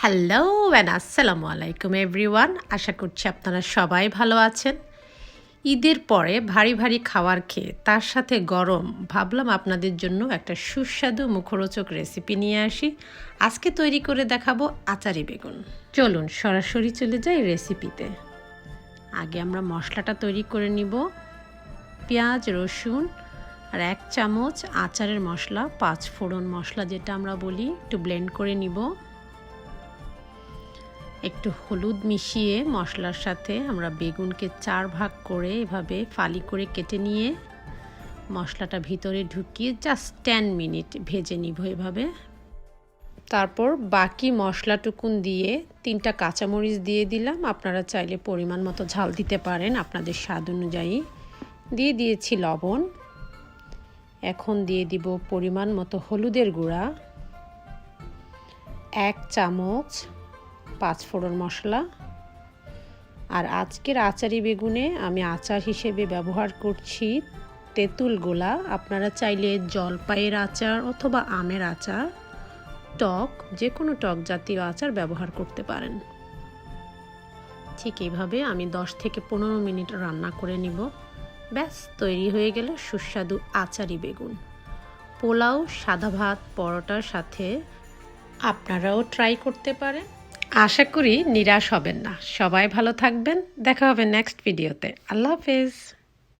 Hello and আসসালামু আলাইকুম everyone. আশা করছি আপনারা সবাই ভালো আছেন। ঈদের পরে ভারী ভারী খাবার খেয়ে তার সাথে গরম ভাবলাম আপনাদের জন্য একটা সুস্বাদু মুখরোচক রেসিপি নিয়ে আসি। আজকে তৈরি করে দেখাবো আচারি বেগুন। চলুন সরাসরি চলে যাই রেসিপিতে। আগে আমরা মশলাটা তৈরি করে নিব। পেঁয়াজ, রসুন আর 1 চামচ আচারের মশলা, 5 ফোড়ন মশলা যেটা আমরা বলি, একটু ব্লেন্ড করে নিব। একটু হলুদ মিশিয়ে মশলার সাথে আমরা বেগুনকে 4 ভাগ করে এভাবে ফালি করে কেটে নিয়ে মশলাটা ভিতরে ঢুকিয়ে জাস্ট 10 মিনিট ভেজে নিব এভাবে। তারপর বাকি মশলাটুকুন দিয়ে 3টা কাঁচামরিচ দিয়ে দিলাম। আপনারা চাইলে পরিমাণ মতো ঝাল দিতে পারেন আপনাদের স্বাদ অনুযায়ী। দিয়ে দিয়েছি লবণ। এখন দিয়ে দিব পরিমাণ মতো হলুদের গুঁড়া, 1 চামচ 5 ফোড়ন মশলা। আর আজকের আচারি বেগুনে আমি আচার হিসেবে ব্যবহার করছি তেঁতুল গোলা। আপনারা চাইলে জলপাইয়ের আচার অথবা আমের আচার, টক যে কোনো টক জাতীয় আচার ব্যবহার করতে পারেন। ঠিক এইভাবে আমি 10 থেকে 15 মিনিট রান্না করে নিব। ব্যাস তৈরি হয়ে গেল সুস্বাদু আচারি বেগুন। পোলাও, সাদা ভাত, পরোটার সাথে আপনারাও ট্রাই করতে পারেন। আশা করি নিরাশ হবেন না। সবাই ভালো থাকবেন। দেখা হবে নেক্সট ভিডিওতে। আল্লাহ হাফেজ।